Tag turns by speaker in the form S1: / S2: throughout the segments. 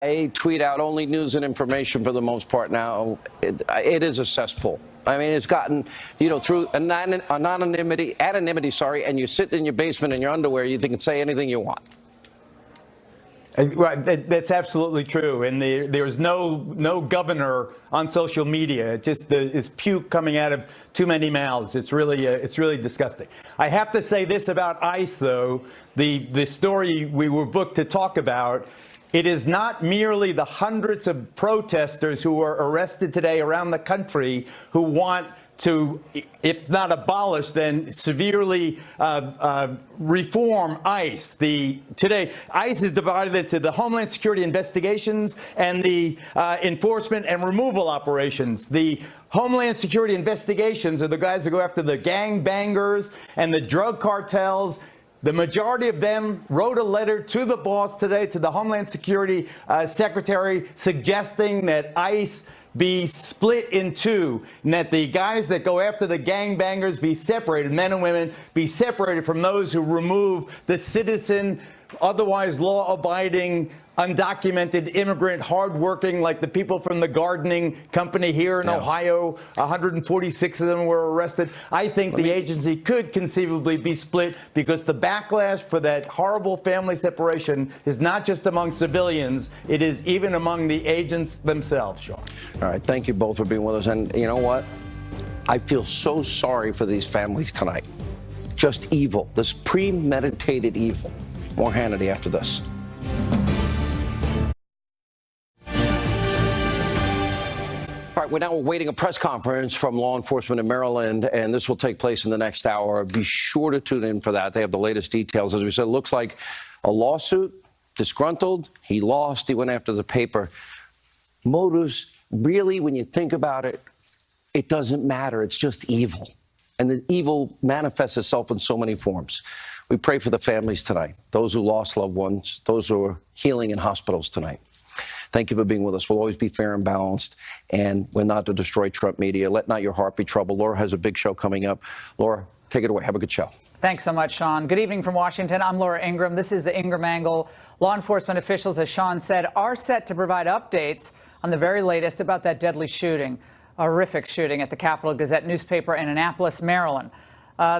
S1: They tweet out only news and information for the most part now. It is a cesspool. I mean, it's gotten, through anonymity, and you sit in your basement in your underwear, you can say anything you want.
S2: That's absolutely true. And there's no governor on social media. It just is puke coming out of too many mouths. It's really disgusting. I have to say this about ICE, though. The story we were booked to talk about, it is not merely the hundreds of protesters who were arrested today around the country who want to, if not abolish, then severely reform ICE. Today, ICE is divided into the Homeland Security investigations and the enforcement and removal operations. The Homeland Security investigations are the guys who go after the gangbangers and the drug cartels. The majority of them wrote a letter to the boss today, to the Homeland Security Secretary, suggesting that ICE be split in two, and that the guys that go after the gangbangers be separated, men and women, be separated from those who remove the citizen, otherwise law-abiding, undocumented immigrant, hardworking, like the people from the gardening company here in Ohio. 146 of them were arrested. I think the agency could conceivably be split because the backlash for that horrible family separation is not just among civilians, it is even among the agents themselves, Sean.
S1: All right, thank you both for being with us. And you know what? I feel so sorry for these families tonight. Just evil, this premeditated evil. More Hannity after this. All right, we're now awaiting a press conference from law enforcement in Maryland, and this will take place in the next hour. Be sure to tune in for that. They have the latest details. As we said, it looks like a lawsuit, disgruntled, he lost, he went after the paper. Motives, really, when you think about it, it doesn't matter. It's just evil. And the evil manifests itself in so many forms. We pray for the families tonight, those who lost loved ones, those who are healing in hospitals tonight. Thank you for being with us. We'll always be fair and balanced, and we're not to destroy Trump media. Let not your heart be troubled. Laura has a big show coming up. Laura, take it away. Have a good show.
S3: Thanks so much, Sean. Good evening from Washington. I'm Laura Ingraham. This is the Ingraham Angle. Law enforcement officials, as Sean said, are set to provide updates on the very latest about that deadly shooting, a horrific shooting at the Capital Gazette newspaper in Annapolis, Maryland.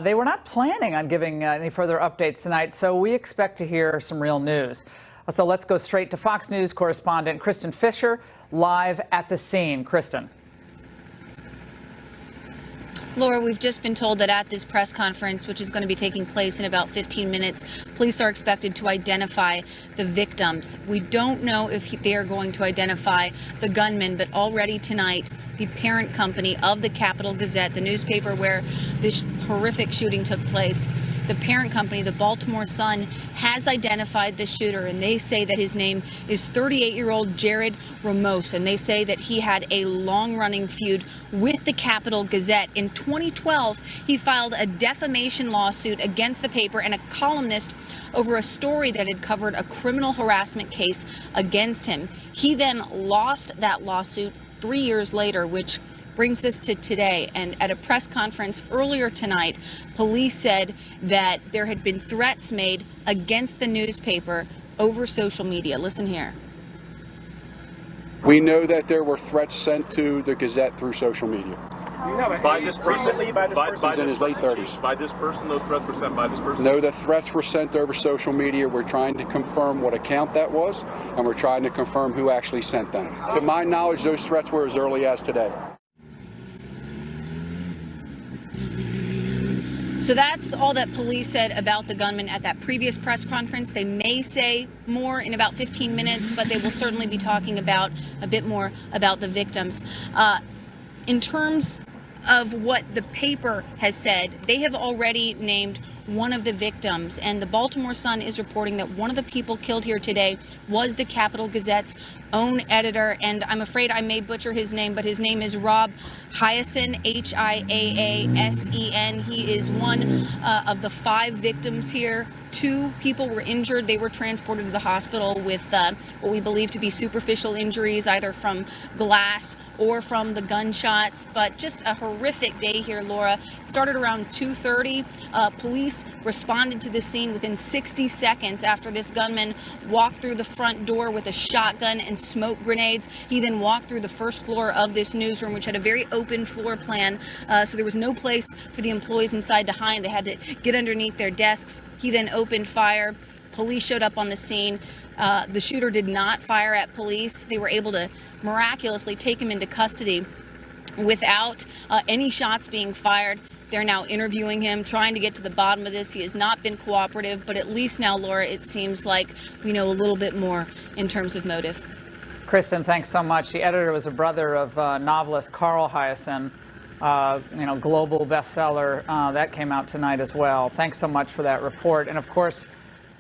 S3: They were not planning on giving any further updates tonight, so we expect to hear some real news. So let's go straight to Fox News correspondent Kristen Fisher, live at the scene. Kristen.
S4: Laura, we've just been told that at this press conference, which is going to be taking place in about 15 minutes, police are expected to identify the victims. We don't know if they are going to identify the gunman, but already tonight, the parent company of the Capital Gazette, the newspaper where this horrific shooting took place, the parent company, the Baltimore Sun, has identified the shooter, and they say that his name is 38-year-old Jared Ramos, and they say that he had a long-running feud with the Capital Gazette. In 2012, he filed a defamation lawsuit against the paper and a columnist over a story that had covered a criminal harassment case against him. He then lost that lawsuit 3 years later, which brings us to today. And at a press conference earlier tonight, police said that there had been threats made against the newspaper over social media. Listen here.
S5: We know that there were threats sent to the Gazette through social media.
S6: By this person?
S5: He's in his late 30s.
S6: By this person? Those threats were sent by this person?
S5: No, the threats were sent over social media. We're trying to confirm what account that was, and we're trying to confirm who actually sent them. To my knowledge, those threats were as early as today.
S4: So that's all that police said about the gunman at that previous press conference. They may say more in about 15 minutes, but they will certainly be talking about a bit more about the victims. In terms of what the paper has said, they have already named one of the victims, and the Baltimore Sun is reporting that one of the people killed here today was the Capital Gazette's own editor, and I'm afraid I may butcher his name, but his name is Rob Hiaasen, Hiaasen. He is one of the 5 victims here 2 people were injured. They were transported to the hospital with what we believe to be superficial injuries, either from glass or from the gunshots. But just a horrific day here, Laura. It started around 2:30. Police responded to the scene within 60 seconds after this gunman walked through the front door with a shotgun and smoke grenades. He then walked through the first floor of this newsroom, which had a very open floor plan, so there was no place for the employees inside to hide. They had to get underneath their desks. He then opened fire. Police showed up on the scene. The shooter did not fire at police. They were able to miraculously take him into custody without any shots being fired. They're now interviewing him, trying to get to the bottom of this. He has not been cooperative, but at least now, Laura, it seems like we know a little bit more in terms of motive.
S3: Kristen, thanks so much. The editor was a brother of novelist Carl Hyacin, global bestseller. That came out tonight as well. Thanks so much for that report. And of course,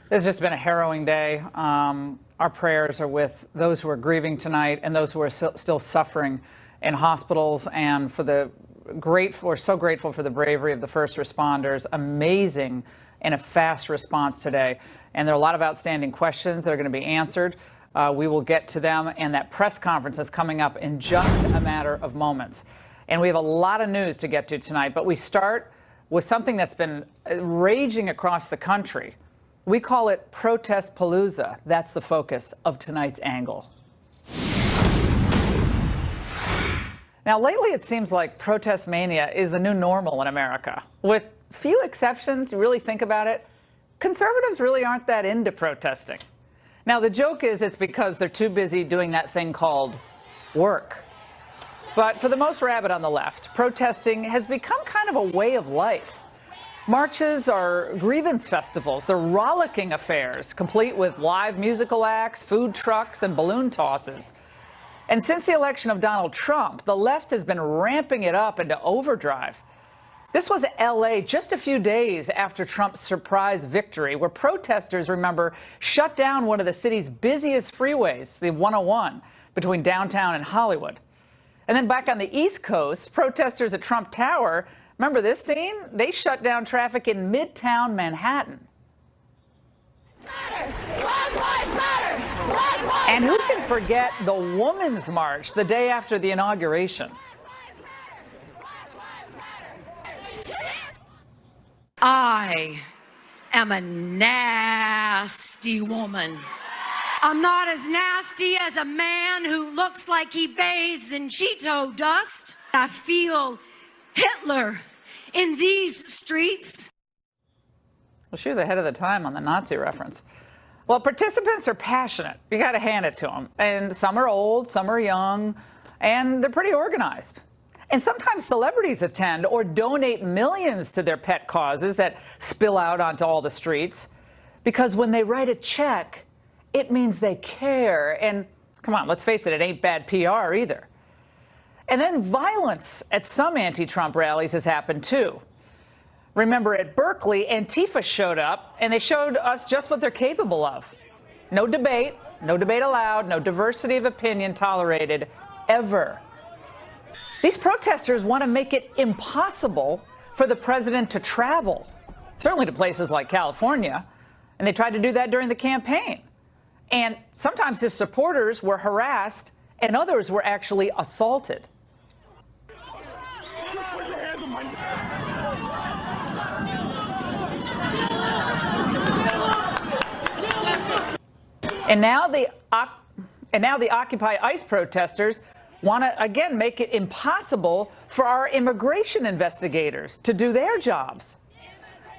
S3: this has just been a harrowing day. Our prayers are with those who are grieving tonight and those who are still suffering in hospitals, and we're so grateful for the bravery of the first responders. Amazing and a fast response today. And there are a lot of outstanding questions that are going to be answered. We will get to them, and that press conference is coming up in just a matter of moments. And we have a lot of news to get to tonight, but we start with something that's been raging across the country. We call it Protest Palooza. That's the focus of tonight's angle. Now, lately it seems like protest mania is the new normal in America. With few exceptions, you really think about it, conservatives really aren't that into protesting. Now, the joke is it's because they're too busy doing that thing called work. But for the most rabid on the left, protesting has become kind of a way of life. Marches are grievance festivals. They're rollicking affairs, complete with live musical acts, food trucks, and balloon tosses. And since the election of Donald Trump, the left has been ramping it up into overdrive. This was L.A. just a few days after Trump's surprise victory, where protesters, remember, shut down one of the city's busiest freeways, the 101, between downtown and Hollywood. And then back on the East Coast, protesters at Trump Tower, remember this scene? They shut down traffic in Midtown Manhattan.
S7: Black Lives Matter! Black Lives
S3: And who can forget the Women's March the day after the inauguration?
S8: I am a nasty woman. I'm not as nasty as a man who looks like he bathes in Cheeto dust. I feel Hitler in these streets.
S3: Well, she was ahead of the time on the Nazi reference. Well, participants are passionate. You got to hand it to them. And some are old, some are young, and they're pretty organized. And sometimes celebrities attend or donate millions to their pet causes that spill out onto all the streets. Because when they write a check, it means they care. And come on, let's face it, it ain't bad PR either. And then violence at some anti-Trump rallies has happened too. Remember, at Berkeley, Antifa showed up, and they showed us just what they're capable of. No debate allowed, no diversity of opinion tolerated, ever. These protesters want to make it impossible for the president to travel, certainly to places like California, and they tried to do that during the campaign. And sometimes his supporters were harassed, and others were actually assaulted. And now the Occupy ICE protesters want to, again, make it impossible for our immigration investigators to do their jobs.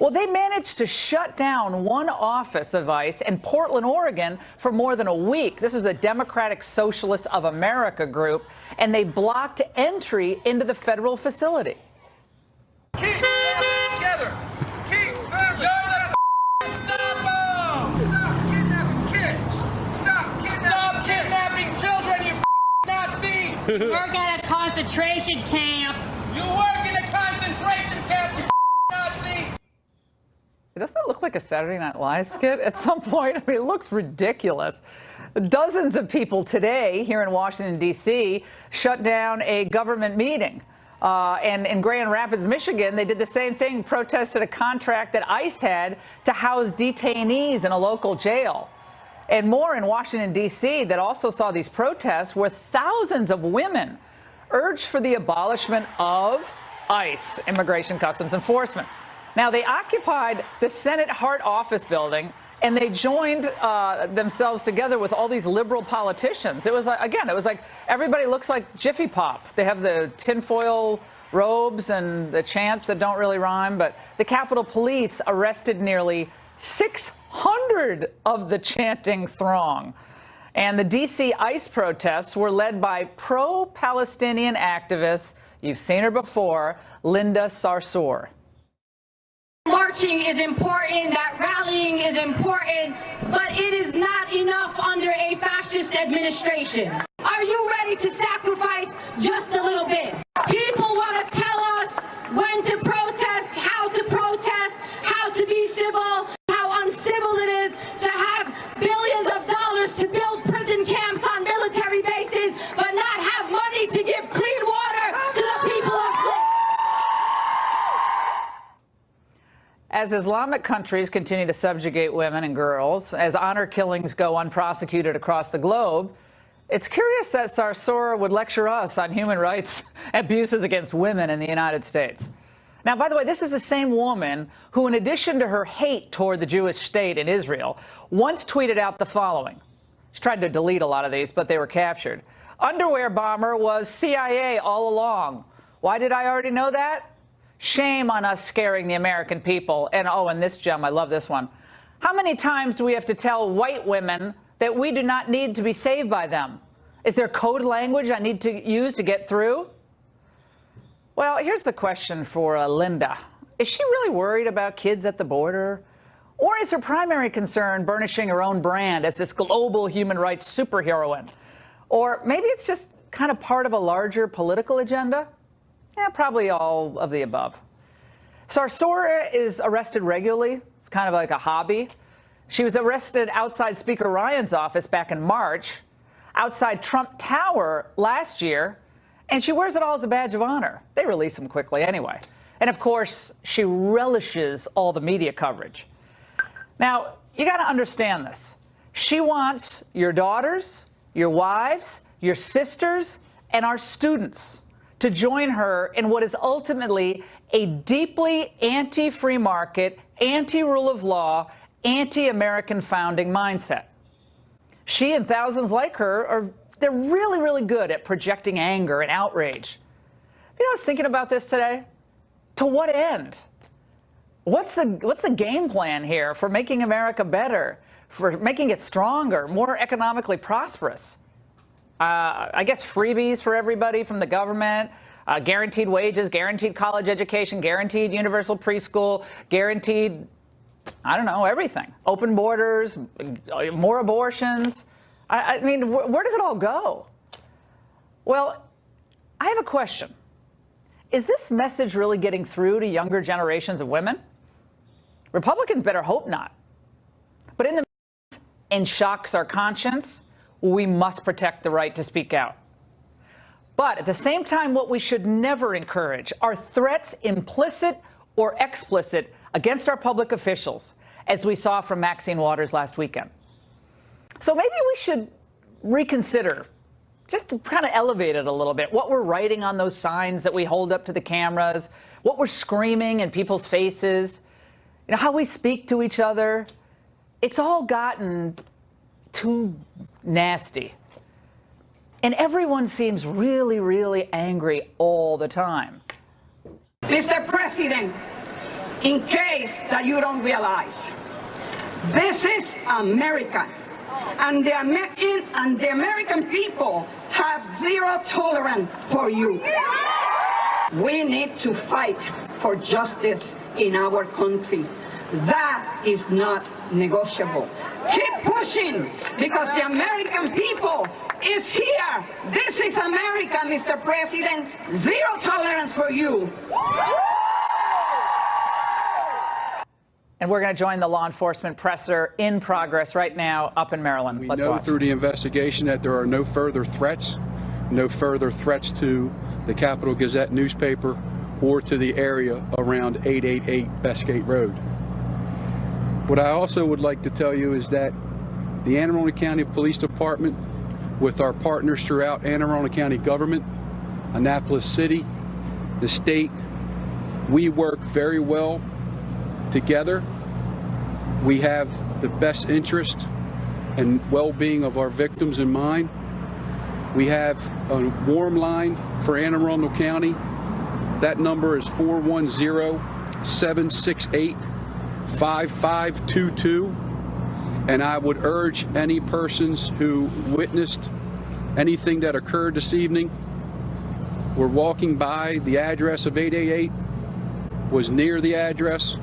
S3: Well, they managed to shut down one office of ICE in Portland, Oregon for more than a week. This is a Democratic Socialists of America group, and they blocked entry into the federal facility.
S9: Keep them together. Keep them together. Stop them. Stop kidnapping kids. Stop kidnapping children, you Nazis.
S10: You work at a concentration camp.
S9: You work in a concentration camp, you Nazi.
S3: Doesn't that look like a Saturday Night Live skit at some point? I mean, it looks ridiculous. Dozens of people today here in Washington, D.C. shut down a government meeting And in Grand Rapids, Michigan, they did the same thing, protested a contract that ICE had to house detainees in a local jail. And more in Washington, D.C., that also saw these protests where thousands of women urged for the abolishment of ICE, Immigration Customs Enforcement. Now, they occupied the Senate Hart Office building, and they joined themselves together with all these liberal politicians. It was like, again, it was like everybody looks like Jiffy Pop. They have the tinfoil robes and the chants that don't really rhyme. But the Capitol Police arrested nearly 600 of the chanting throng. And the D.C. ICE protests were led by pro-Palestinian activist, you've seen her before, Linda Sarsour.
S10: Marching is important, that rallying is important, but it is not enough under a fascist administration. Are you ready to sacrifice just a little bit? People want to tell us when to protest, how to be civil, how uncivil it is to have billions of dollars to build prison camps on military bases, but not have money to give clean water to the people of
S3: As Islamic countries continue to subjugate women and girls, as honor killings go unprosecuted across the globe, it's curious that Sarsour would lecture us on human rights abuses against women in the United States. Now, by the way, this is the same woman who, in addition to her hate toward the Jewish state in Israel, once tweeted out the following. She tried to delete a lot of these, but they were captured. Underwear bomber was CIA all along. Why did I already know that? Shame on us scaring the American people. And oh, and this gem, I love this one. How many times do we have to tell white women that we do not need to be saved by them? Is there code language I need to use to get through? Well, here's the question for Linda. Is she really worried about kids at the border? Or is her primary concern burnishing her own brand as this global human rights superheroine? Or maybe it's just kind of part of a larger political agenda? Yeah, probably all of the above. Sarsour is arrested regularly. It's kind of like a hobby. She was arrested outside Speaker Ryan's office back in March, outside Trump Tower last year, and she wears it all as a badge of honor. They release him quickly anyway. And of course, she relishes all the media coverage. Now, you got to understand this. She wants your daughters, your wives, your sisters, and our students to join her in what is ultimately a deeply anti-free market, anti-rule of law, anti-American founding mindset. She and thousands like her they're really, really good at projecting anger and outrage. You know, I was thinking about this today. To what end? What's the game plan here for making America better, for making it stronger, more economically prosperous? I guess freebies for everybody from the government, guaranteed wages, guaranteed college education, guaranteed universal preschool, guaranteed, I don't know, everything. Open borders, more abortions. I mean, where does it all go? Well, I have a question. Is this message really getting through to younger generations of women? Republicans better hope not. But in the and shocks our conscience, we must protect the right to speak out. But at the same time, what we should never encourage are threats, implicit or explicit, against our public officials, as we saw from Maxine Waters last weekend. So maybe we should reconsider, just to kind of elevate it a little bit, what we're writing on those signs that we hold up to the cameras, what we're screaming in people's faces, you know, how we speak to each other. It's all gotten too nasty. And everyone seems really, really angry all the time.
S11: Mr. President, in case that you don't realize, this is America, and the American people have zero tolerance for you. We need to fight for justice in our country. That is not negotiable. Keep pushing, because the American people is here. This is America, Mr. President. Zero tolerance for you.
S3: And we're going to join the law enforcement presser in progress right now up in Maryland.
S5: We
S3: Let's
S5: know
S3: watch.
S5: through the investigation that there are no further threats to the Capital Gazette newspaper or to the area around 888 Bestgate Road. What I also would like to tell you is that the Anne Arundel County Police Department, with our partners throughout Anne Arundel County government, Annapolis City, the state, we work very well together. We have the best interest and well-being of our victims in mind. We have a warm line for Anne Arundel County. That number is 410-768-5522. And I would urge any persons who witnessed anything that occurred this evening, were walking by the address of 888, was near the address,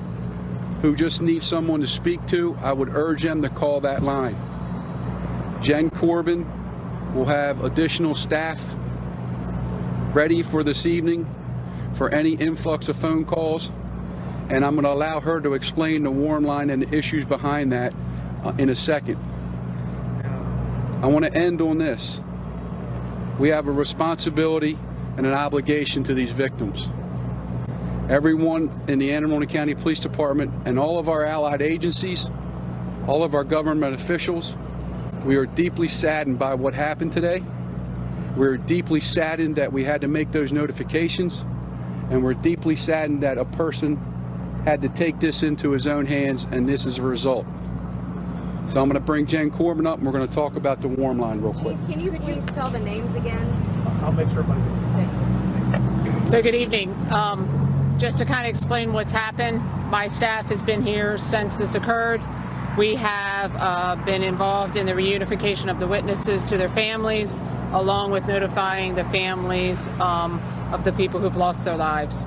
S5: who just need someone to speak to, I would urge them to call that line. Jen Corbin will have additional staff ready for this evening for any influx of phone calls, and I'm going to allow her to explain the warm line and the issues behind that in a second. I want to end on this. We have a responsibility and an obligation to these victims. Everyone in the Anne Arundel County Police Department and all of our allied agencies, all of our government officials, we are deeply saddened by what happened today. We're deeply saddened that we had to make those notifications, and we're deeply saddened that a person had to take this into his own hands, and this is a result. So I'm going to bring Jen Corbin up, and we're going to talk about the warm line real quick.
S12: Can you please tell the names again?
S6: I'll make sure everybody gets it.
S13: So good evening. Just to kind of explain what's happened, my staff has been here since this occurred. We have been involved in the reunification of the witnesses to their families, along with notifying the families of the people who've lost their lives.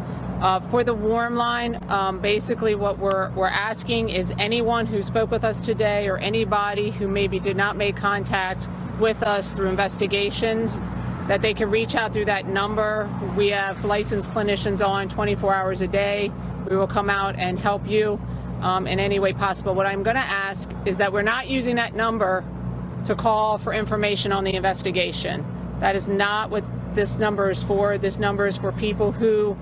S13: For the warm line, basically what we're asking is anyone who spoke with us today or anybody who maybe did not make contact with us through investigations, that they can reach out through that number. We have licensed clinicians on 24 hours a day. We will come out and help you in any way possible. What I'm going to ask is that we're not using that number to call for information on the investigation. That is not what this number is for. This number is for people who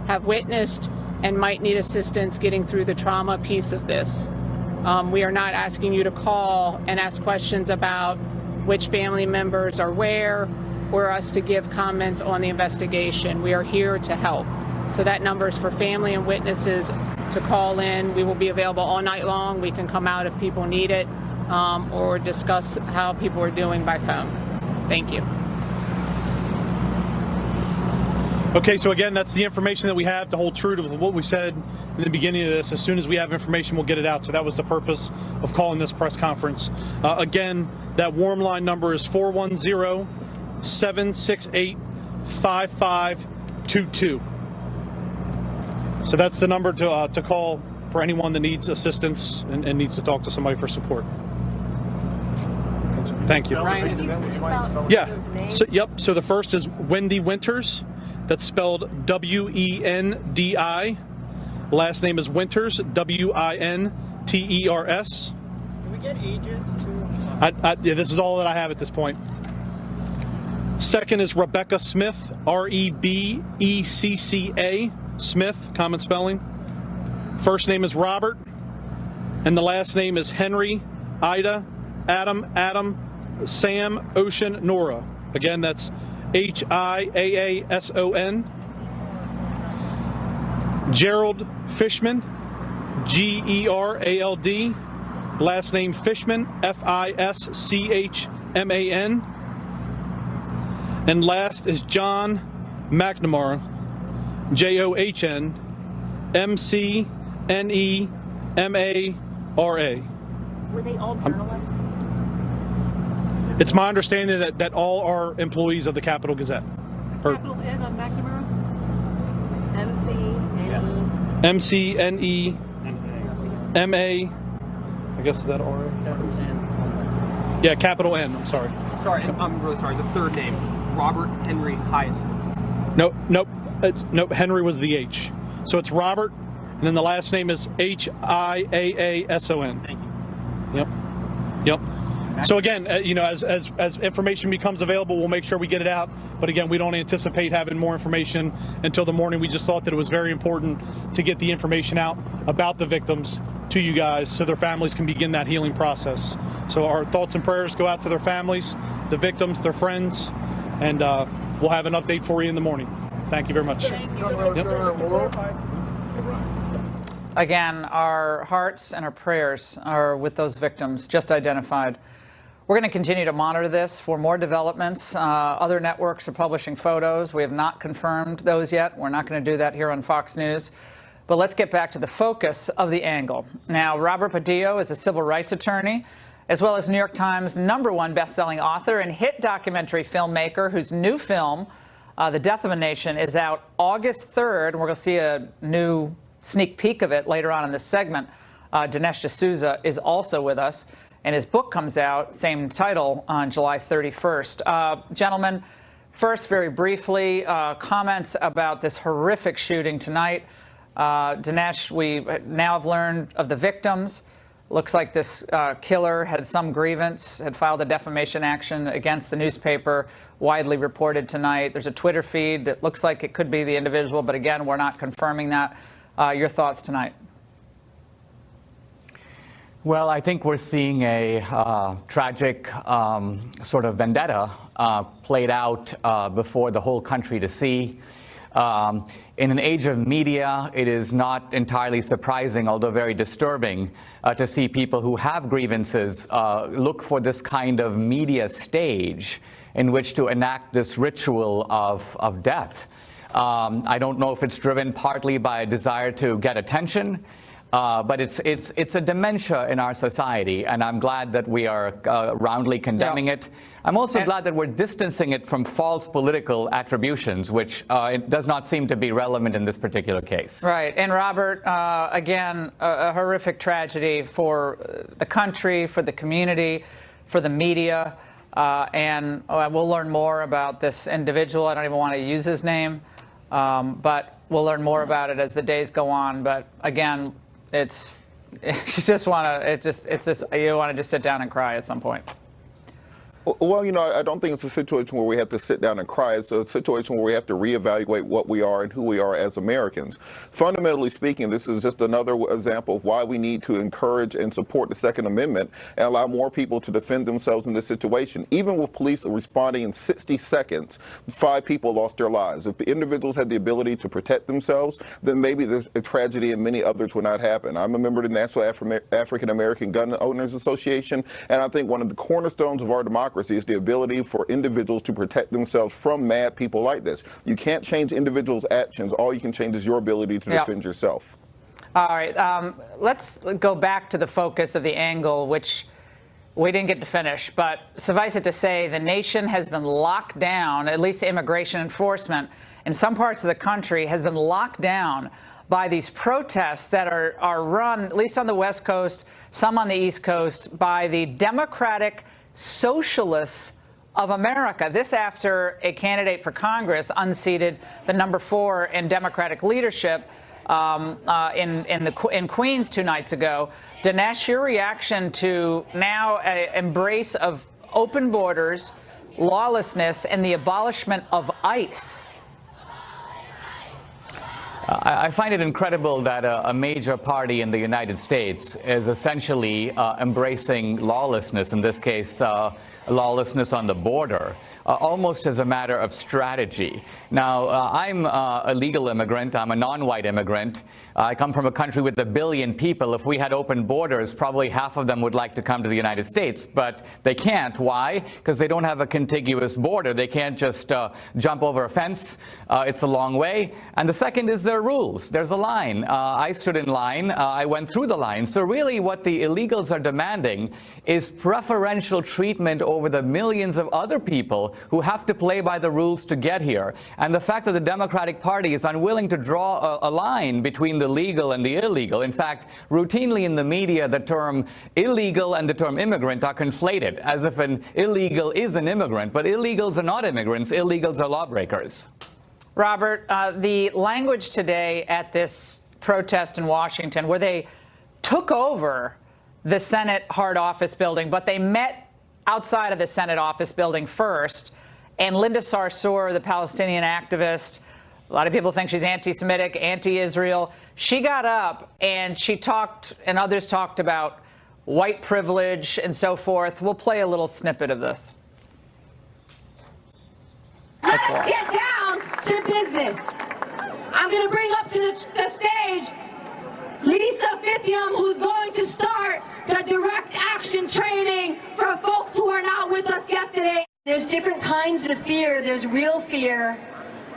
S13: have witnessed and might need assistance getting through the trauma piece of this. We are not asking you to call and ask questions about which family members are where, or us to give comments on the investigation. We are here to help. So that number is for family and witnesses to call in. We will be available all night long. We can come out if people need it, or discuss how people are doing by phone. Thank you.
S6: Okay, so again, that's the information that we have to hold true to what we said in the beginning of this. As soon as we have information, we'll get it out. So that was the purpose of calling this press conference. Again, that warm line number is 410-768-5522. So that's the number to call for anyone that needs assistance and needs to talk to somebody for support. Thank you. Yeah. So, yep. So the first is Wendy Winters. That's spelled W-E-N-D-I. Last name is Winters, W-I-N-T-E-R-S.
S12: Can we get ages too?
S6: Yeah, this is all that I have at this point. Second is Rebecca Smith, R-E-B-E-C-C-A, Smith, common spelling. First name is Robert, and the last name is Henry, Ida, Adam, Sam, Ocean, Nora. Again, that's H-I-A-A-S-O-N. Gerald Fishman, G-E-R-A-L-D. Last name Fishman, F-I-S-C-H-M-A-N. And last is John McNamara, J-O-H-N, M-C-N-E-M-A-R-A.
S12: Were they all journalists?
S6: It's my understanding that all are employees of the Capital Gazette.
S12: Capital N on McNamara? M-C-N-E.
S6: M-C-N-E-M-A. I guess is that R-A? Yeah, capital N. I'm sorry.
S14: Sorry, I'm really sorry. The third name, Robert Henry Hyatt.
S6: Nope. Henry was the H. So it's Robert, and then the last name is H-I-A-A-S-O-N.
S14: Thank you.
S6: Yep. So again, as information becomes available, we'll make sure we get it out. But again, we don't anticipate having more information until the morning. We just thought that it was very important to get the information out about the victims to you guys so their families can begin that healing process. So our thoughts and prayers go out to their families, the victims, their friends, and we'll have an update for you in the morning. Thank you very much.
S3: Again, our hearts and our prayers are with those victims just identified. We're going to continue to monitor this for more developments. Other networks are publishing photos. We have not confirmed those yet. We're not going to do that here on Fox News. But let's get back to the focus of the angle. Now, Robert Padillo is a civil rights attorney, as well as New York Times #1 best-selling author and hit documentary filmmaker whose new film, The Death of a Nation, is out August 3rd. And we're going to see a new sneak peek of it later on in this segment. Dinesh D'Souza is also with us, and his book comes out, same title, on July 31st. Gentlemen, first, very briefly, comments about this horrific shooting tonight. Dinesh, we now have learned of the victims. Looks like this killer had some grievance, had filed a defamation action against the newspaper, widely reported tonight. There's a Twitter feed that looks like it could be the individual, but again, we're not confirming that. Your thoughts tonight?
S15: Well, I think we're seeing a tragic sort of vendetta played out before the whole country to see. In an age of media, it is not entirely surprising, although very disturbing, to see people who have grievances look for this kind of media stage in which to enact this ritual of death. I don't know if it's driven partly by a desire to get attention, but it's a dementia in our society, and I'm glad that we are roundly condemning it. I'm also glad that we're distancing it from false political attributions, which it does not seem to be relevant in this particular case.
S3: Right. And Robert, again, a horrific tragedy for the country, for the community, for the media, and we'll learn more about this individual. I don't even want to use his name, but we'll learn more about it as the days go on. But again, you just want to just sit down and cry at some point.
S16: Well, I don't think it's a situation where we have to sit down and cry. It's a situation where we have to reevaluate what we are and who we are as Americans. Fundamentally speaking, this is just another example of why we need to encourage and support the Second Amendment and allow more people to defend themselves in this situation. Even with police responding in 60 seconds, 5 people lost their lives. If the individuals had the ability to protect themselves, then maybe this a tragedy and many others would not happen. I'm a member of the National African American Gun Owners Association, and I think one of the cornerstones of our democracy is the ability for individuals to protect themselves from mad people like this. You can't change individuals' actions. All you can change is your ability to defend yourself.
S3: All right. Let's go back to the focus of the angle, which we didn't get to finish. But suffice it to say, the nation has been locked down, at least immigration enforcement in some parts of the country has been locked down by these protests that are run, at least on the West Coast, some on the East Coast, by the Democratic Socialists of America. This after a candidate for Congress unseated the #4 in Democratic leadership in Queens 2 nights ago. Dinesh, your reaction to now an embrace of open borders, lawlessness, and the abolishment of ICE?
S15: I find it incredible that a major party in the United States is essentially embracing lawlessness, in this case, lawlessness on the border, almost as a matter of strategy. Now, I'm a legal immigrant. I'm a non-white immigrant. I come from a country with 1 billion people. If we had open borders, probably half of them would like to come to the United States, but they can't. Why? Because they don't have a contiguous border. They can't just jump over a fence. It's a long way. And the second is there are rules. There's a line. I stood in line. I went through the line. So really what the illegals are demanding is preferential treatment over the millions of other people who have to play by the rules to get here. And the fact that the Democratic Party is unwilling to draw a line between the legal and the illegal. In fact, routinely in the media, the term illegal and the term immigrant are conflated, as if an illegal is an immigrant. But illegals are not immigrants. Illegals are lawbreakers.
S3: Robert, the language today at this protest in Washington, where they took over the Senate Hart Office building, but they met outside of the Senate office building first. And Linda Sarsour, the Palestinian activist, a lot of people think she's anti-Semitic, anti-Israel. She got up and she talked, and others talked about white privilege and so forth. We'll play a little snippet of this.
S10: Let's get down to business. I'm going to bring up to the stage Lisa Fithium, who's going to start the direct action training for folks who are not with us yesterday.
S17: There's different kinds of fear. There's real fear,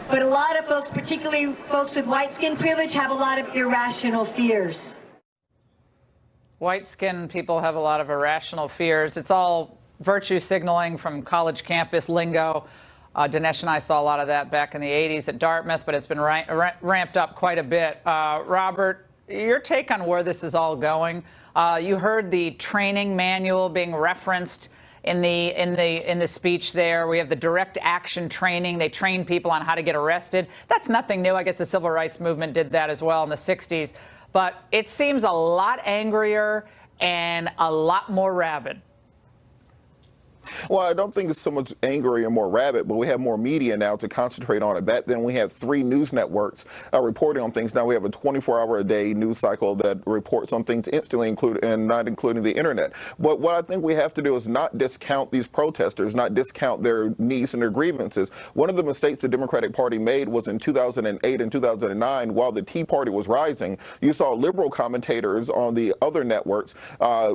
S17: but a lot of folks, particularly folks with white skin privilege, have a lot of irrational fears.
S3: White-skinned people have a lot of irrational fears. It's all virtue signaling from college campus lingo. Dinesh and I saw a lot of that back in the 80s at Dartmouth, but it's been ramped up quite a bit. Robert, your take on where this is all going? You heard the training manual being referenced in the speech there. We have the direct action training. They train people on how to get arrested. That's nothing new. I guess the civil rights movement did that as well in the 60s. But it seems a lot angrier and a lot more rabid.
S16: Well, I don't think it's so much angry or more rabid, but we have more media now to concentrate on it. Back then, we had 3 news networks reporting on things. Now we have a 24-hour-a-day news cycle that reports on things instantly, and not including the internet. But what I think we have to do is not discount these protesters, not discount their needs and their grievances. One of the mistakes the Democratic Party made was in 2008 and 2009, while the Tea Party was rising, you saw liberal commentators on the other networks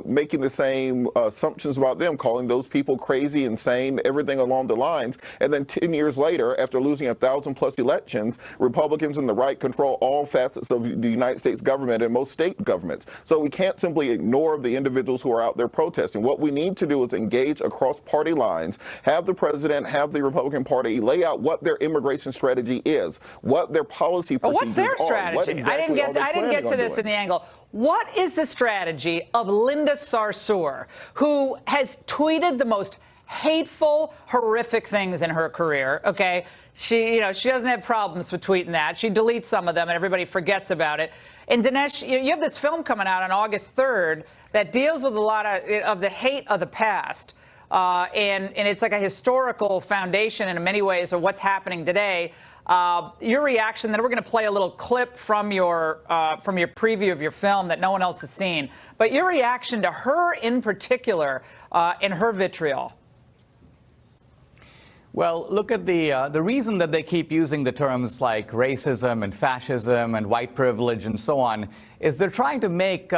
S16: making the same assumptions about them, calling those people crazy, insane, everything along the lines. And then 10 years later, after losing 1,000+ elections, Republicans and the right control all facets of the United States government and most state governments. So we can't simply ignore the individuals who are out there protesting. What we need to do is engage across party lines, have the president, have the Republican Party lay out what their immigration strategy is, what their policy procedures
S3: what's their
S16: are.
S3: strategy?
S16: What exactly
S3: I didn't get to this in the angle. What is the strategy of Linda Sarsour, who has tweeted the most hateful, horrific things in her career? Okay, she doesn't have problems with tweeting that. She deletes some of them, and everybody forgets about it. And Dinesh, you have this film coming out on August 3rd that deals with a lot of the hate of the past, and it's like a historical foundation in many ways of what's happening today. Your reaction, then we're going to play a little clip from your preview of your film that no one else has seen. But your reaction to her in particular and her vitriol.
S15: Well, look at the reason that they keep using the terms like racism and fascism and white privilege and so on is they're trying to make,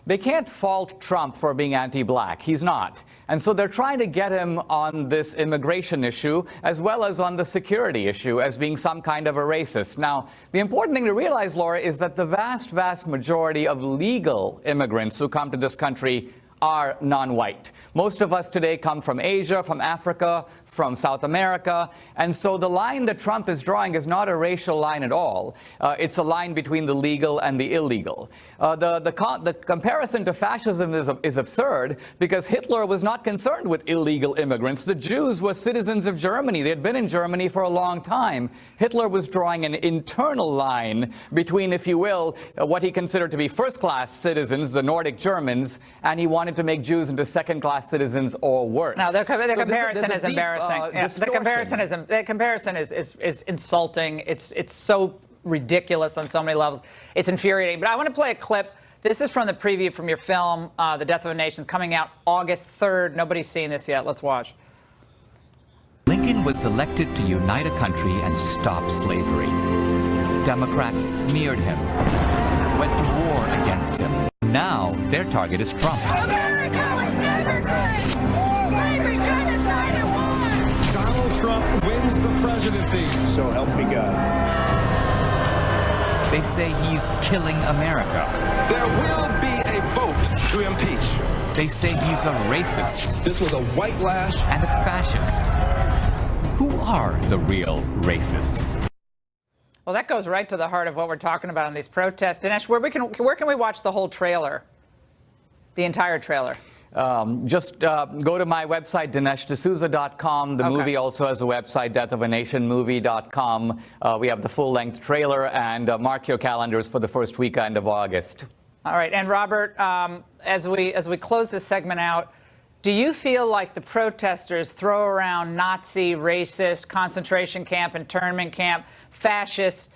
S15: they can't fault Trump for being anti-black. He's not. And so they're trying to get him on this immigration issue as well as on the security issue as being some kind of a racist. Now, the important thing to realize, Laura, is that the vast, vast majority of legal immigrants who come to this country are non-white. Most of us today come from Asia, from Africa, from South America. And so the line that Trump is drawing is not a racial line at all. It's a line between the legal and the illegal. The comparison to fascism is absurd because Hitler was not concerned with illegal immigrants. The Jews were citizens of Germany. They had been in Germany for a long time. Hitler was drawing an internal line between, if you will, what he considered to be first-class citizens, the Nordic Germans, and he wanted to make Jews into second-class citizens or worse.
S3: Now, the comparison is embarrassing. The comparison is insulting. It's so ridiculous on so many levels. It's infuriating. But I want to play a clip. This is from the preview from your film, The Death of a Nation, coming out August 3rd. Nobody's seen this yet. Let's watch.
S18: Lincoln was elected to unite a country and stop slavery. Democrats smeared him, went to war against him. Now their target is Trump.
S7: America was never great. Slavery, genocide, and war.
S19: Donald Trump wins the presidency. So help me God.
S18: They say he's killing America.
S20: There will be a vote to impeach.
S18: They say he's a racist.
S20: This was a white lash.
S18: And a fascist. Who are the real racists?
S3: Well, that goes right to the heart of what we're talking about in these protests. Dinesh, where can we watch the whole trailer, the entire trailer?
S15: Just go to my website, DineshD'Souza.com. The movie also has a website, deathofanationmovie.com. We have the full-length trailer, and mark your calendars for the first weekend of August.
S3: All right, and Robert, as we close this segment out, Do you feel like the protesters throw around Nazi, racist, concentration camp, internment camp, fascist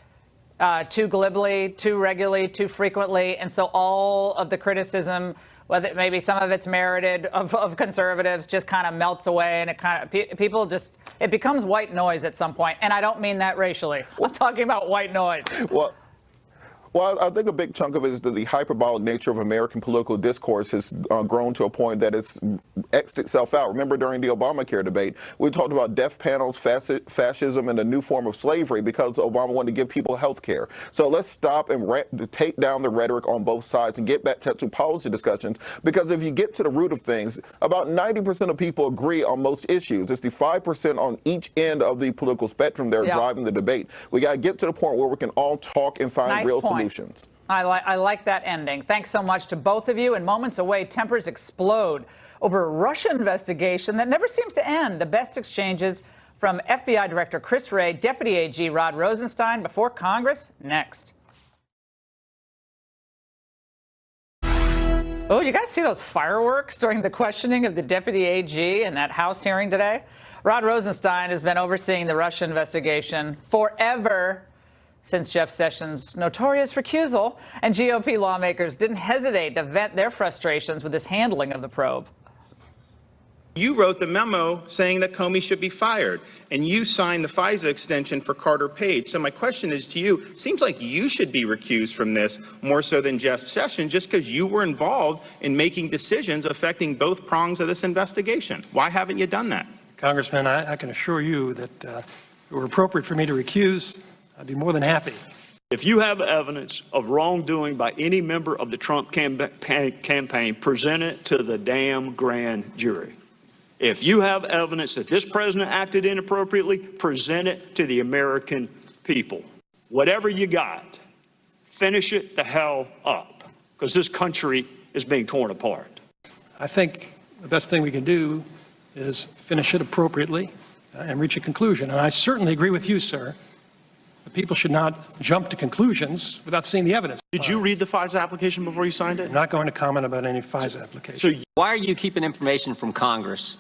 S3: too glibly, too regularly, too frequently, and so all of the criticism, whether maybe some of it's merited, of conservatives just kind of melts away, and it kind of people just, it becomes white noise at some point? And I don't mean that racially. I'm talking about white noise.
S16: Well, I think a big chunk of it is that the hyperbolic nature of American political discourse has grown to a point that it's X'd itself out. Remember during the Obamacare debate, we talked about death panels, fascism, and a new form of slavery because Obama wanted to give people health care. So let's stop and take down the rhetoric on both sides and get back to policy discussions, because if you get to the root of things, about 90% of people agree on most issues. It's the 5% on each end of the political spectrum that are driving the debate. We got to get to the point where we can all talk and find real solutions.
S3: I like that ending. Thanks so much to both of you. And moments away, tempers explode over a Russia investigation that never seems to end. The best exchanges from FBI Director Chris Wray, Deputy AG Rod Rosenstein before Congress, next. Oh, you guys see those fireworks during the questioning of the Deputy AG in that House hearing today? Rod Rosenstein has been overseeing the Russia investigation forever, since Jeff Sessions' notorious recusal, and GOP lawmakers didn't hesitate to vent their frustrations with his handling of the probe.
S21: You wrote the memo saying that Comey should be fired, and you signed the FISA extension for Carter Page. So my question is to you, seems like you should be recused from this more so than Jeff Sessions, just because you were involved in making decisions affecting both prongs of this investigation. Why haven't you done that?
S22: Congressman, I can assure you that if it were appropriate for me to recuse, I'd be more than happy.
S23: If you have evidence of wrongdoing by any member of the Trump campaign, present it to the damn grand jury. If you have evidence that this president acted inappropriately, present it to the American people. Whatever you got, finish it the hell up, because this country is being torn apart.
S22: I think the best thing we can do is finish it appropriately and reach a conclusion. And I certainly agree with you, sir. The people should not jump to conclusions without seeing the evidence.
S21: Did you read the FISA application before you signed it?
S22: I'm not going to comment about any FISA application.
S24: So why are you keeping information from Congress?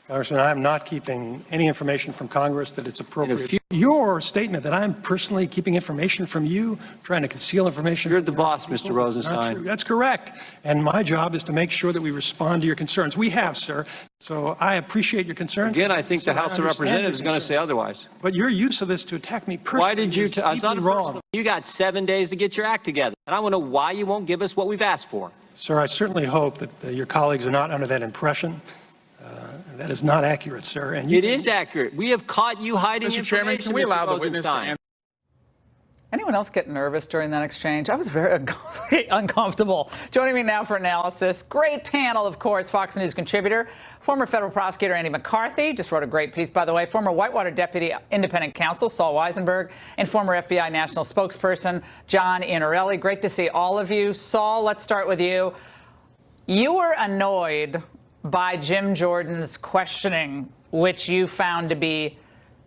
S22: Congressman, I am not keeping any information from Congress that it's appropriate. Your statement that I'm personally keeping information from you, trying to conceal information.
S24: You're the boss, Mr. Rosenstein.
S22: That's correct. And my job is to make sure that we respond to your concerns. We have, sir. So I appreciate your concerns.
S24: Again, I think the House of Representatives is going to say otherwise.
S22: But your use of this to attack me personally.
S24: Why did you? It's not wrong. You got 7 days to get your act together, and I want to know why you won't give us what we've asked for.
S22: Sir, I certainly hope that your colleagues are not under that impression. That is not accurate, sir. And
S24: it is accurate. We have caught you hiding
S22: Mr.
S24: information.
S22: Chairman, can we allow the witness to answer?
S3: Anyone else get nervous during that exchange? I was very uncomfortable. Joining me now for analysis, great panel, of course, Fox News contributor, former federal prosecutor Andy McCarthy, just wrote a great piece, by the way, former Whitewater Deputy Independent Counsel Saul Weisenberg, and former FBI National Spokesperson John Iannarelli. Great to see all of you. Saul, let's start with you. You were annoyed by Jim Jordan's questioning, which you found to be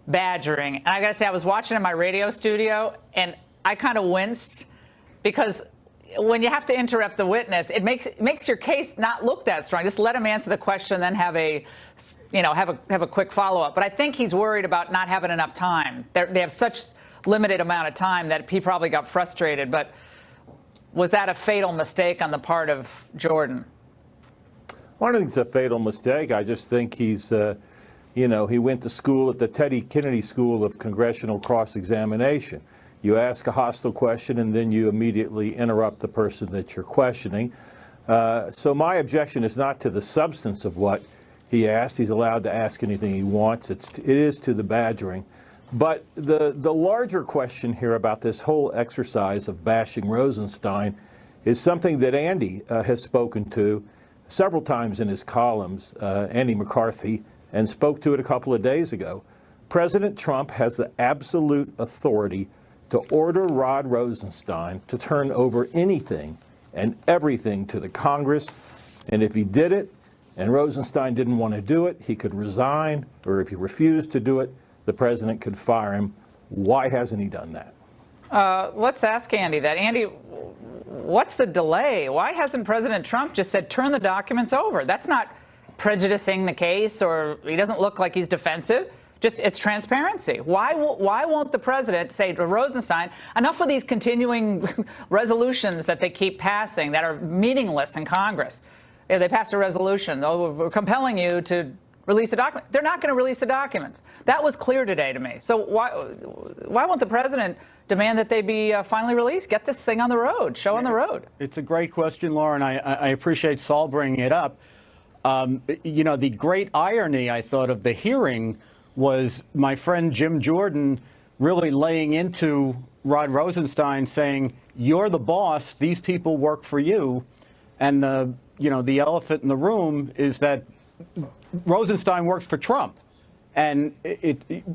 S3: badgering. And I got to say, I was watching in my radio studio, and I kind of winced, because when you have to interrupt the witness, it makes your case not look that strong. Just let him answer the question, then have a quick follow-up. But I think he's worried about not having enough time. They have such limited amount of time that he probably got frustrated. But was that a fatal mistake on the part of Jordan?
S25: Well, I don't think it's a fatal mistake. I just think he's, he went to school at the Teddy Kennedy School of Congressional Cross-Examination. You ask a hostile question, and then you immediately interrupt the person that you're questioning. So my objection is not to the substance of what he asked. He's allowed to ask anything he wants. It is to the badgering. But the larger question here about this whole exercise of bashing Rosenstein is something that Andy has spoken to several times in his columns, Andy McCarthy, and spoke to it a couple of days ago. President Trump has the absolute authority to order Rod Rosenstein to turn over anything and everything to the Congress. And if he did it and Rosenstein didn't want to do it, he could resign, or if he refused to do it, the president could fire him. Why hasn't he done that?
S3: Let's ask Andy that. Andy, what's the delay? Why hasn't President Trump just said, turn the documents over? That's not prejudicing the case, or he doesn't look like he's defensive. Just, it's transparency. Why won't the president say to Rosenstein, enough of these continuing resolutions that they keep passing that are meaningless in Congress? If they pass a resolution, oh, we're compelling you to release the document. They're not going to release the documents. That was clear today to me. So why won't the president demand that they be finally released? Get this thing on the road, show on the road.
S1: It's a great question, Laura, and I appreciate Saul bringing it up. You know, the great irony, I thought, of the hearing was my friend Jim Jordan really laying into Rod Rosenstein, saying, you're the boss, these people work for you. And the elephant in the room is that Rosenstein works for Trump. And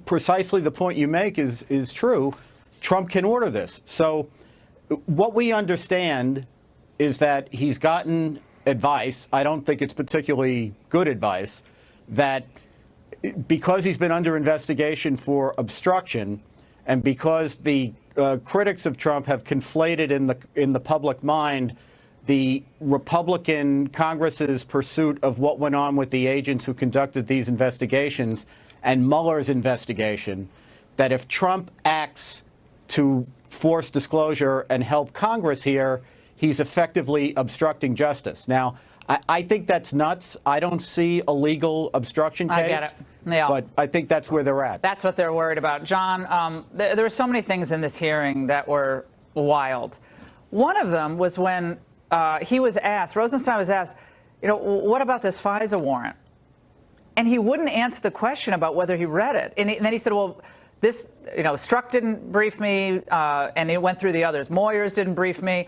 S1: precisely the point you make is true. Trump can order this. So what we understand is that he's gotten advice. I don't think it's particularly good advice, that because he's been under investigation for obstruction, and because the critics of Trump have conflated in the public mind the Republican Congress's pursuit of what went on with the agents who conducted these investigations and Mueller's investigation, that if Trump acts to force disclosure and help Congress here, he's effectively obstructing justice. Now, I think that's nuts. I don't see a legal obstruction case.
S3: I get it. Yeah.
S1: But I think that's where they're at.
S3: That's what they're worried about. John, there were so many things in this hearing that were wild. One of them was when he was asked, Rosenstein was asked, what about this FISA warrant? And he wouldn't answer the question about whether he read it. And then he said, well, this, Strzok didn't brief me, and he went through the others. Moyers didn't brief me.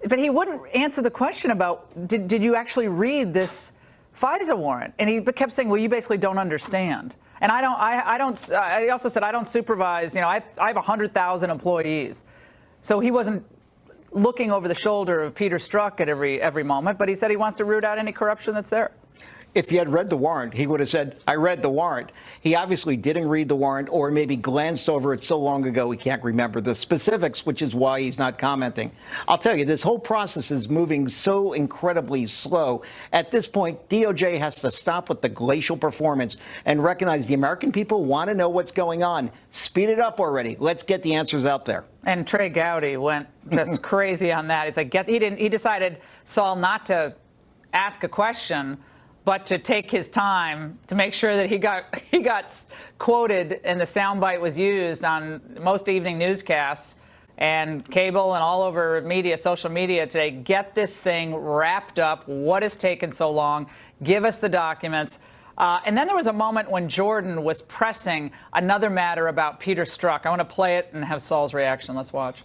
S3: But he wouldn't answer the question about, did you actually read this FISA warrant? And he kept saying, well, you basically don't understand. And I also said, I don't supervise, I have 100,000 employees. So he wasn't looking over the shoulder of Peter Strzok at every moment, but he said he wants to root out any corruption that's there.
S2: If he had read the warrant, he would have said, I read the warrant. He obviously didn't read the warrant, or maybe glanced over it so long ago he can't remember the specifics, which is why he's not commenting. I'll tell you, this whole process is moving so incredibly slow. At this point, DOJ has to stop with the glacial performance and recognize the American people want to know what's going on. Speed it up already. Let's get the answers out there.
S3: And Trey Gowdy went just crazy on that. He's like, he decided, Saul, not to ask a question, but to take his time to make sure that he got quoted and the soundbite was used on most evening newscasts and cable and all over media, social media today. Get this thing wrapped up. What has taken so long? Give us the documents. And then there was a moment when Jordan was pressing another matter about Peter Strzok. I want to play it and have Saul's reaction. Let's watch.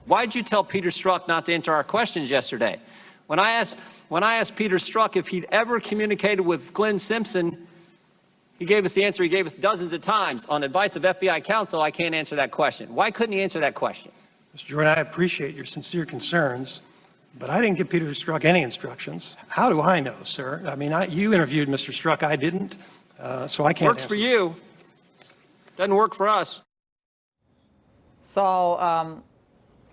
S24: Why'd you tell Peter Strzok not to answer our questions yesterday? When I asked Peter Strzok if he'd ever communicated with Glenn Simpson, he gave us the answer he gave us dozens of times. On advice of FBI counsel, I can't answer that question. Why couldn't he answer that question?
S22: Mr. Jordan, I appreciate your sincere concerns, but I didn't give Peter Strzok any instructions. How do I know, sir? I mean, you interviewed Mr. Strzok. I didn't, so I can't
S24: Works for you. Doesn't work for us.
S3: So,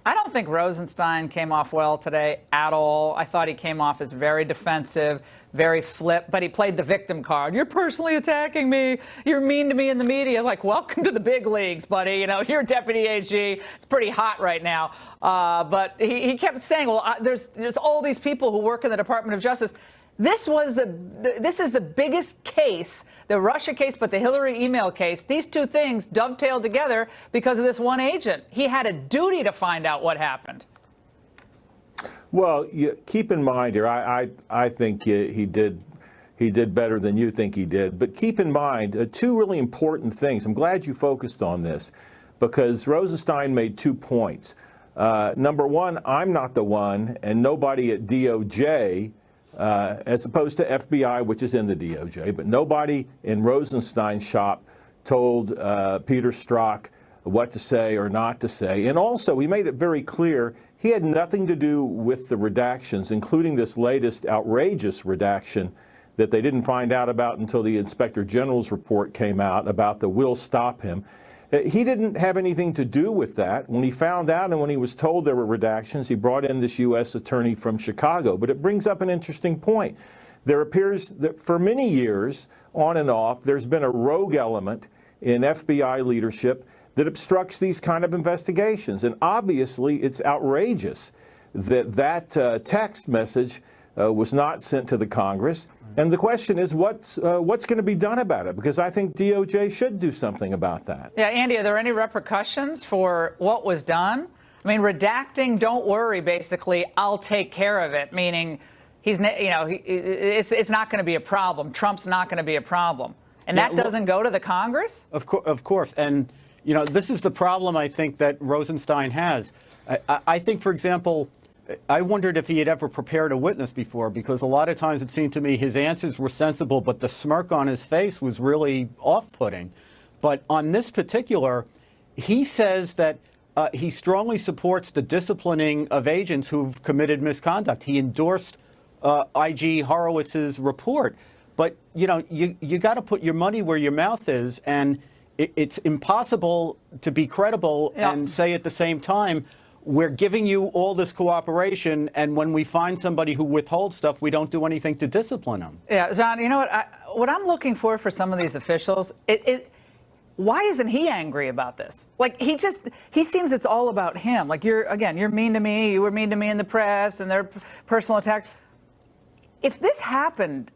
S3: I don't think Rosenstein came off well today at all. I thought he came off as very defensive, very flip, but he played the victim card. You're personally attacking me. You're mean to me in the media. Like, welcome to the big leagues, buddy. You're deputy AG. It's pretty hot right now. But he kept saying, well, there's all these people who work in the Department of Justice. This is the biggest case, the Russia case, but the Hillary email case. These two things dovetailed together because of this one agent. He had a duty to find out what happened.
S25: Well, keep in mind here, I think he did better than you think he did. But keep in mind two really important things. I'm glad you focused on this, because Rosenstein made 2 points. Number one, I'm not the one, and nobody at DOJ, as opposed to FBI, which is in the DOJ, but nobody in Rosenstein's shop told Peter Strzok what to say or not to say. And also, he made it very clear he had nothing to do with the redactions, including this latest outrageous redaction that they didn't find out about until the Inspector General's report came out about the "will stop him." He didn't have anything to do with that. When he found out and when he was told there were redactions, he brought in this U.S. attorney from Chicago. But it brings up an interesting point. There appears that for many years, on and off, there's been a rogue element in FBI leadership that obstructs these kind of investigations. And obviously, it's outrageous that that text message was not sent to the Congress. And the question is, what's going to be done about it? Because I think DOJ should do something about that.
S3: Yeah, Andy, are there any repercussions for what was done? I mean, redacting, don't worry, basically, I'll take care of it, meaning it's not going to be a problem. Trump's not going to be a problem. And that doesn't go to the Congress?
S1: Of course. And, this is the problem, I think, that Rosenstein has. I think, for example, I wondered if he had ever prepared a witness before, because a lot of times it seemed to me his answers were sensible, but the smirk on his face was really off-putting. But on this particular, he says that he strongly supports the disciplining of agents who've committed misconduct. He endorsed IG Horowitz's report. But, you got to put your money where your mouth is, and it's impossible to be credible and say at the same time, we're giving you all this cooperation, and when we find somebody who withholds stuff, we don't do anything to discipline them.
S3: Yeah, John, you know what I'm looking for some of these officials, why isn't he angry about this? Like, he seems it's all about him. Like, you're mean to me, you were mean to me in the press, and their personal attack. If this happened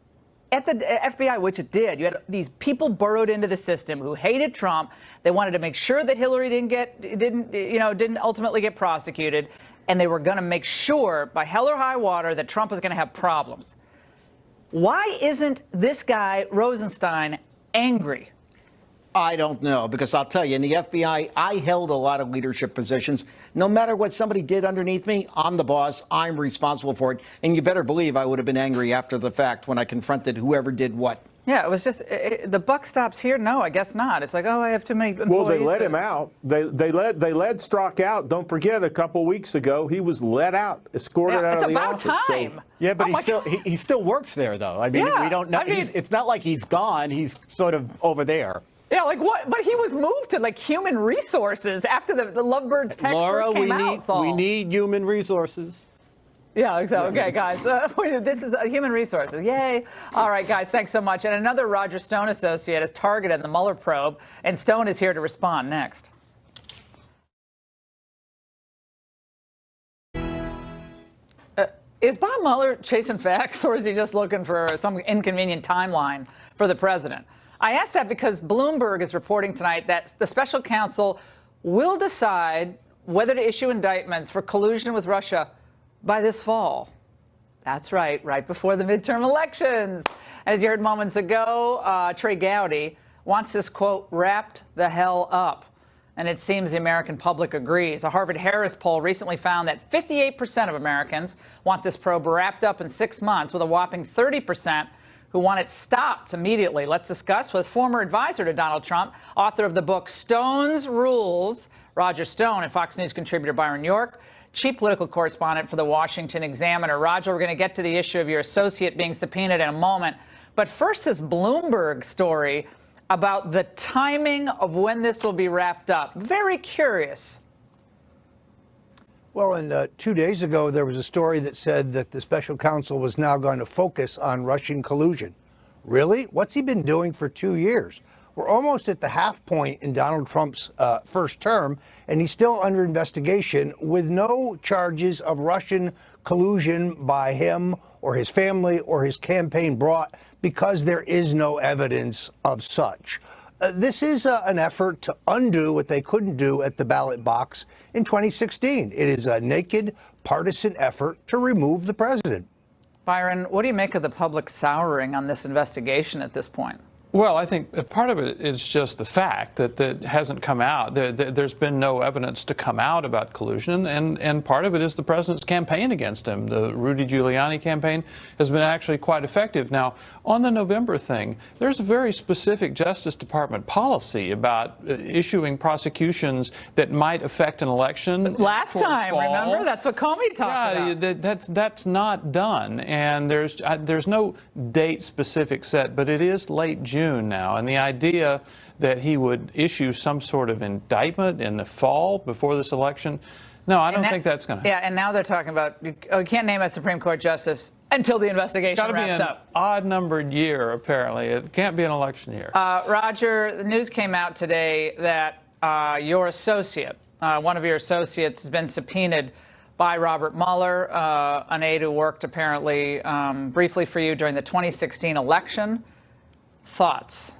S3: at the FBI, which it did, you had these people burrowed into the system who hated Trump. They wanted to make sure that Hillary didn't ultimately get prosecuted, and they were going to make sure by hell or high water that Trump was going to have problems. Why isn't this guy Rosenstein angry?
S2: I don't know, because I'll tell you, in the FBI, I held a lot of leadership positions. No matter what somebody did underneath me, I'm the boss. I'm responsible for it. And you better believe I would have been angry after the fact when I confronted whoever did what.
S3: Yeah, it was just the buck stops here. No, I guess not. It's like, oh, I have too many employees.
S25: Well, they let him out. They let Strzok out. Don't forget, a couple weeks ago, he was let out, escorted out of the office.
S3: It's about time.
S25: So,
S1: yeah, but he still works there, though. I mean, we don't know. It's not like he's gone. He's sort of over there.
S3: Yeah, like what? But he was moved to like human resources after the Lovebirds text first came out.
S1: We need human resources.
S3: Yeah, exactly. Okay, guys, this is human resources. Yay. All right, guys, thanks so much. And another Roger Stone associate is targeted in the Mueller probe, and Stone is here to respond next. Is Bob Mueller chasing facts, or is he just looking for some inconvenient timeline for the president? I ask that because Bloomberg is reporting tonight that the special counsel will decide whether to issue indictments for collusion with Russia by this fall. That's right before the midterm elections. As you heard moments ago, Trey Gowdy wants this, quote, wrapped the hell up. And it seems the American public agrees. A Harvard-Harris poll recently found that 58% of Americans want this probe wrapped up in 6 months, with a whopping 30% who want it stopped immediately. Let's discuss with former advisor to Donald Trump, author of the book Stone's Rules, Roger Stone, and Fox News contributor Byron York, chief political correspondent for the Washington Examiner. Roger, we're going to get to the issue of your associate being subpoenaed in a moment. But first, this Bloomberg story about the timing of when this will be wrapped up. Very curious.
S4: Well, and 2 days ago, there was a story that said that the special counsel was now going to focus on Russian collusion. Really? What's he been doing for 2 years? We're almost at the half point in Donald Trump's first term, and he's still under investigation with no charges of Russian collusion by him or his family or his campaign brought, because there is no evidence of such. This is an effort to undo what they couldn't do at the ballot box in 2016. It is a naked partisan effort to remove the president.
S3: Byron, what do you make of the public souring on this investigation at this point?
S5: Well, I think part of it is just the fact that it hasn't come out. There's been no evidence to come out about collusion, and part of it is the president's campaign against him. The Rudy Giuliani campaign has been actually quite effective. Now, on the November thing, there's a very specific Justice Department policy about issuing prosecutions that might affect an election.
S3: Last time, remember? That's what Comey talked about.
S5: That's not done, and there's no date specific set, but it is late June. June now, and the idea that he would issue some sort of indictment in the fall before this election, no, I don't think that's going to happen.
S3: Yeah, and now they're talking about, you can't name a Supreme Court justice until the investigation wraps up.
S5: It's got to be an odd-numbered year, apparently. It can't be an election year.
S3: Roger, the news came out today that your associate, one of your associates, has been subpoenaed by Robert Mueller, an aide who worked apparently briefly for you during the 2016 election. Thoughts?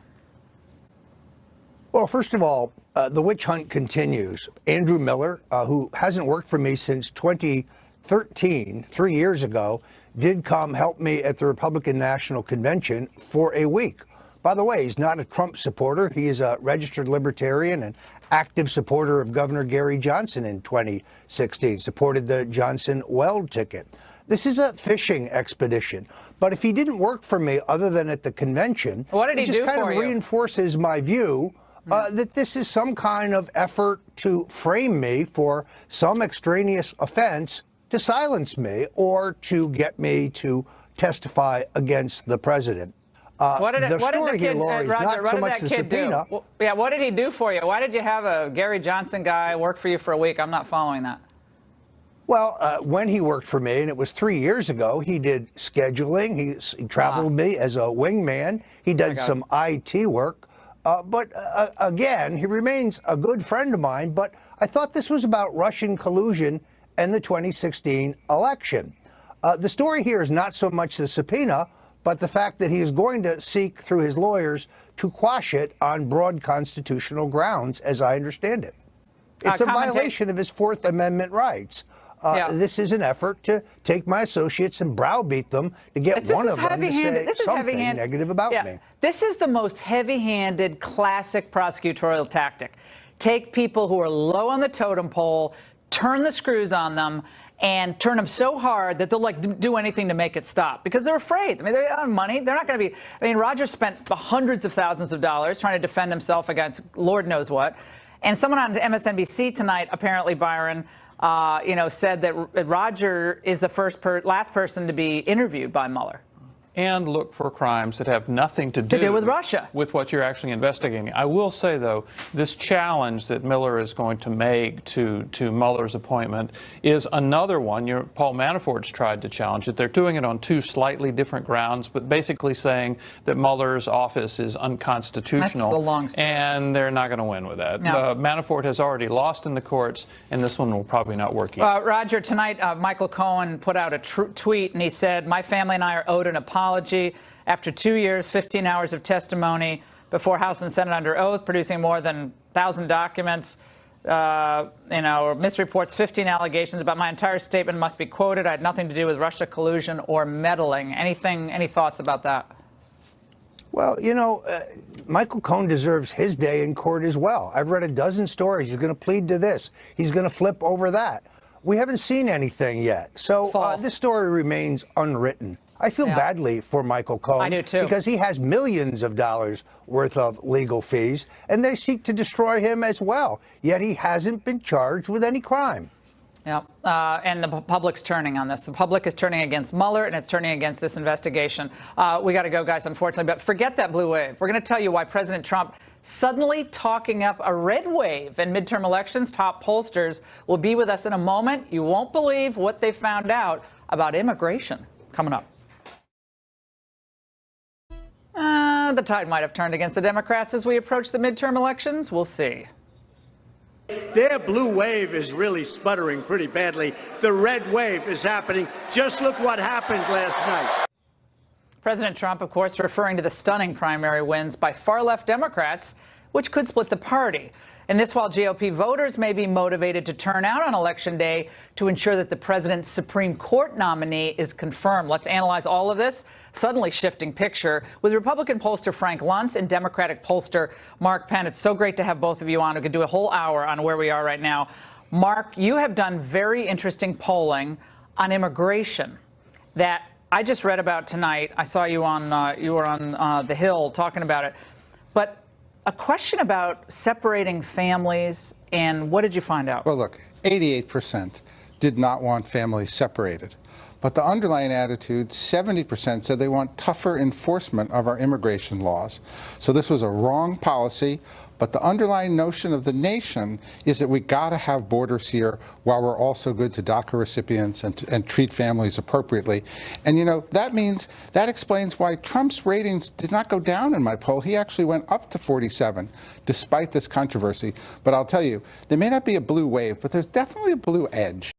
S4: Well, first of all, the witch hunt continues. Andrew Miller, who hasn't worked for me since 2013, 3 years ago, did come help me at the Republican National Convention for a week. By the way, he's not a Trump supporter. He is a registered libertarian and active supporter of Governor Gary Johnson in 2016, supported the Johnson-Weld ticket. This is a fishing expedition. But if he didn't work for me other than at the convention,
S3: what did he
S4: just
S3: do
S4: kind
S3: for
S4: of
S3: you?
S4: reinforces my view that this is some kind of effort to frame me for some extraneous offense to silence me or to get me to testify against the president.
S3: What did
S4: the story here, Laura, is not so much the subpoena.
S3: Yeah, what did he do for you? Why did you have a Gary Johnson guy work for you for a week? I'm not following that.
S4: Well, when he worked for me, and it was 3 years ago, he did scheduling. He traveled with me as a wingman. He did some IT work. But again, he remains a good friend of mine. But I thought this was about Russian collusion and the 2016 election. The story here is not so much the subpoena, but the fact that he is going to seek through his lawyers to quash it on broad constitutional grounds, as I understand it. It's a violation of his Fourth Amendment rights. This is an effort to take my associates and browbeat them to get one of them to say something negative about me.
S3: This is the most heavy-handed, classic prosecutorial tactic. Take people who are low on the totem pole, turn the screws on them, and turn them so hard that they'll do anything to make it stop because they're afraid. I mean, they have money. They're not going to be. I mean, Roger spent hundreds of thousands of dollars trying to defend himself against Lord knows what. And someone on MSNBC tonight, apparently, Byron, said that Roger is the last person to be interviewed by Mueller.
S5: And look for crimes that have nothing to do
S3: with Russia,
S5: with what you're actually investigating. I will say, though, this challenge that Miller is going to make to Mueller's appointment is another one. Paul Manafort's tried to challenge it. They're doing it on two slightly different grounds, but basically saying that Mueller's office is unconstitutional.
S3: That's a long story.
S5: And they're not going to win with that.
S3: No.
S5: Manafort has already lost in the courts, and this one will probably not work either.
S3: Roger, tonight, Michael Cohen put out a tweet, and he said, "My family and I are owed an apology after 2 years, 15 hours of testimony before House and Senate under oath, producing more than 1,000 documents, misreports, 15 allegations about my entire statement must be quoted. I had nothing to do with Russia collusion or meddling." Any thoughts about that?
S4: Well, Michael Cohen deserves his day in court as well. I've read a dozen stories. He's going to plead to this. He's going to flip over that. We haven't seen anything yet. So this story remains unwritten. I feel badly for Michael Cohen.
S3: I do too.
S4: Because he has millions of dollars worth of legal fees, and they seek to destroy him as well. Yet he hasn't been charged with any crime.
S3: Yeah, and the public's turning on this. The public is turning against Mueller, and it's turning against this investigation. We got to go, guys, unfortunately. But forget that blue wave. We're going to tell you why President Trump suddenly talking up a red wave in midterm elections. Top pollsters will be with us in a moment. You won't believe what they found out about immigration. Coming up. The tide might have turned against the Democrats as we approach the midterm elections. We'll see.
S8: Their blue wave is really sputtering pretty badly. The red wave is happening. Just look what happened last night.
S3: President Trump, of course, referring to the stunning primary wins by far-left Democrats, which could split the party. And this while GOP voters may be motivated to turn out on Election Day to ensure that the president's Supreme Court nominee is confirmed. Let's analyze all of this. Suddenly shifting picture with Republican pollster Frank Luntz and Democratic pollster Mark Penn. It's so great to have both of you on. We could do a whole hour on where we are right now. Mark, you have done very interesting polling on immigration that I just read about tonight. I saw you on the Hill talking about it. But a question about separating families, and what did you find out?
S9: Well, look, 88%. did not want families separated. But the underlying attitude, 70% said they want tougher enforcement of our immigration laws. So this was a wrong policy, but the underlying notion of the nation is that we got to have borders here while we're also good to DACA recipients and treat families appropriately. And you know, that explains why Trump's ratings did not go down in my poll. He actually went up to 47 despite this controversy. But I'll tell you, there may not be a blue wave, but there's definitely a blue edge.